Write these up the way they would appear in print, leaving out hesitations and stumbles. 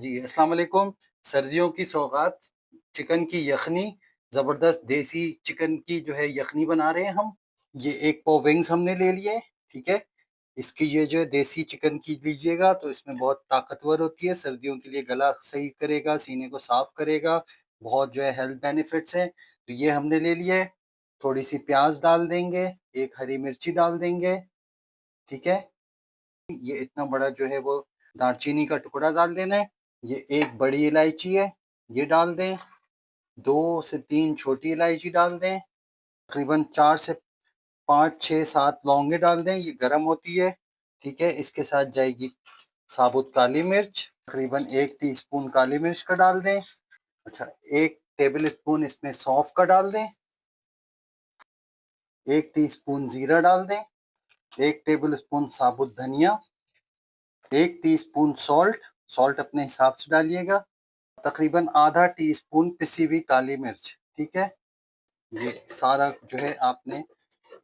जी, अस्सलाम वालेकुम। सर्दियों की सौगात चिकन की यखनी, ज़बरदस्त देसी चिकन की जो है यखनी बना रहे हैं हम। ये 1 पाव विंग्स हमने ले लिए, ठीक है? इसकी ये जो है देसी चिकन की लीजिएगा तो इसमें बहुत ताकतवर होती है, सर्दियों के लिए गला सही करेगा, सीने को साफ करेगा, बहुत जो है हेल्थ बेनिफिट्स हैं। तो ये हमने ले लिया है। थोड़ी-सी प्याज़ डाल देंगे, 1 हरी मिर्ची डाल देंगे, ठीक है? ये इतना बड़ा जो है वो दालचीनी का टुकड़ा डाल देना है। ये 1 बड़ी इलायची है, ये डाल दें। 2 से 3 छोटी इलायची डाल दें। तकरीबन 4 से 5, 6, 7 लौंगे डाल दें, ये गरम होती है, ठीक है? इसके साथ जाएगी साबुत काली मिर्च, तकरीबन 1 टीस्पून काली मिर्च का डाल दें। अच्छा, 1 टेबल स्पून इसमें सौंफ का डाल दें। 1 टीस्पून जीरा डाल दें। 1 टेबल स्पून साबुत धनिया। 1 टीस्पून सॉल्ट, सॉल्ट अपने हिसाब से डालिएगा। तकरीबन आधा टीस्पून पिसी हुई काली मिर्च, ठीक है? ये सारा जो है आपने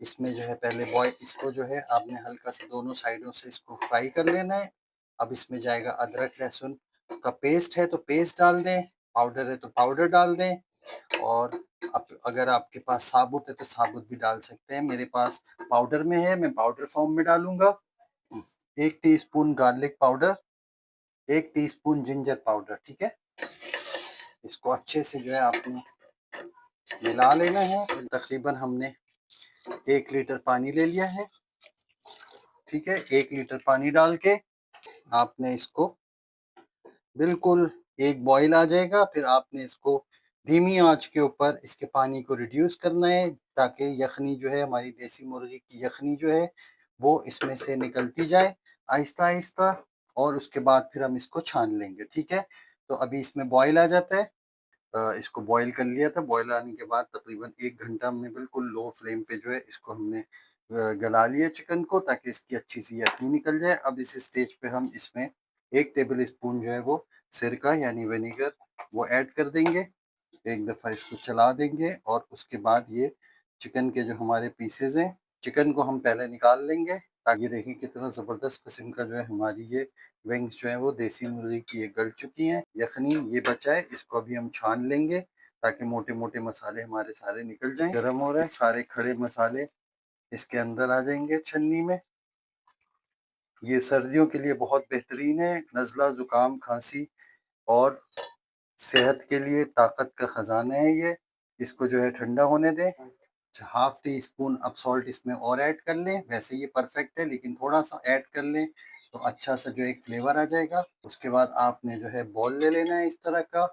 इसमें जो है पहले बॉयल इसको जो है आपने हल्का सा दोनों साइडों से इसको फ्राई कर लेना है। अब इसमें जाएगा अदरक लहसुन का पेस्ट है तो पेस्ट डाल दें, पाउडर है तो पाउडर डाल दें और अगर आपके पास साबुत है तो साबुत भी डाल सकते हैं। मेरे पास पाउडर में है, मैं पाउडर फॉर्म में डालूँगा। 1 teaspoon garlic powder, 1 teaspoon ginger powder, ठीक है? इसको अच्छे से जो है आपने मिला लेना है। तकरीबन हमने 1 लीटर पानी ले लिया है, ठीक है? 1 लीटर पानी डाल के आपने इसको बिल्कुल एक बॉईल आ जाएगा, फिर आपने इसको धीमी आंच के ऊपर इसके पानी को रिड्यूस करना है ताकि यखनी जो है हमारी देसी मुर्गी की यखनी जो है वो इसमें से निकलती जाए आहिस्ता-आहिस्ता और उसके बाद फिर हम इसको छान लेंगे, ठीक है? तो अभी इसमें बॉईल आ जाता है। इसको बॉईल कर लिया था, बॉईल आने के बाद तकरीबन 1 घंटा हमने बिल्कुल लो फ्लेम पे जो है इसको हमने गला लिया चिकन को ताकि इसकी अच्छी सी यखनी निकल जाए। अब इस स्टेज पे हम इसमें 1 टेबल स्पून जो है वो सिरका यानी विनेगर वो ऐड कर देंगे। एक दफ़ा इसको चला देंगे और उसके बाद ये चिकन के जो हमारे पीसेज़ हैं, चिकन को हम पहले निकाल लेंगे ताकि देखें कितना ज़बरदस्त किस्म का जो है हमारी ये विंग्स जो हैं वो देसी मुर्गी की ये गल चुकी हैं। यखनी ये बचा है, इसको अभी हम छान लेंगे ताकि मोटे-मोटे मसाले हमारे सारे निकल जाएँ। गरम हो रहा है, सारे खड़े मसाले इसके अंदर आ जाएँगे छन्नी में। ये सर्दियों के लिए बहुत बेहतरीन है, नज़ला, ज़ुकाम, खाँसी और सेहत के लिए ताकत का ख़जाना है ये। इसको जो है ठंडा होने दें। हाफ़ टी स्पून अब सॉल्ट इसमें और ऐड कर लें। वैसे ये परफ़ेक्ट है लेकिन थोड़ा-सा ऐड कर लें तो अच्छा सा जो एक फ्लेवर आ जाएगा। उसके बाद आपने जो है बाउल ले लेना है इस तरह का।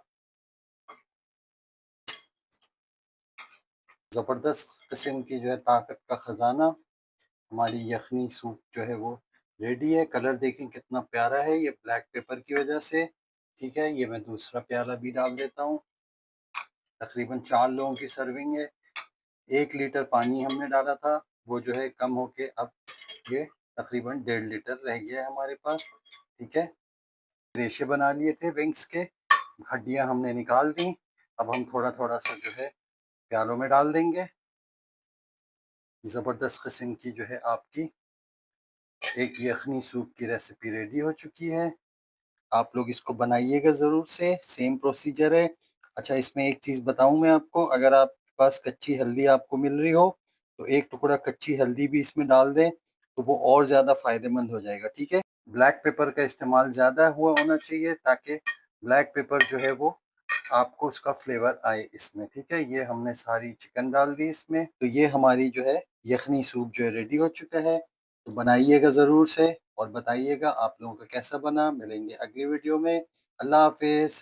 ज़बरदस्त किस्म की जो है ताकत का ख़जाना हमारी यखनी सूप जो है वो रेडी है। कलर देखें कितना प्यारा है, ये ब्लैक पेपर की वजह से, ठीक है? ये मैं दूसरा प्याला भी डाल देता हूँ। तकरीबन 4 लोगों की सर्विंग है। 1 लीटर पानी हमने डाला था, वो जो है कम होके अब ये तकरीबन 1.5 लीटर रह गया है हमारे पास, ठीक है? रेशे बना लिए थे विंग्स के, हड्डियाँ हमने निकाल दी। अब हम थोड़ा-थोड़ा सा जो है प्यालों में डाल देंगे। ज़बरदस्त किस्म की जो है आपकी एक यखनी सूप की रेसिपी रेडी हो चुकी है। आप लोग इसको बनाइएगा ज़रूर से, सेम प्रोसीजर है। अच्छा, इसमें एक चीज़ बताऊँ मैं आपको, अगर आपके पास कच्ची हल्दी आपको मिल रही हो, तो 1 टुकड़ा कच्ची हल्दी भी इसमें डाल दें, तो वो और ज़्यादा फ़ायदेमंद हो जाएगा, ठीक है? ब्लैक पेपर का इस्तेमाल ज़्यादा हुआ होना चाहिए ताकि ब्लैक पेपर जो है वो आपको उसका फ्लेवर आए इसमें, ठीक है? ये हमने सारी चिकन डाल दी इसमें, तो ये हमारी जो है यखनी सूप जो है रेडी हो चुका है। तो बनाइएगा ज़रूर से और बताइएगा आप लोगों का कैसा बना। मिलेंगे अगली वीडियो में। अल्लाह हाफ़िज़।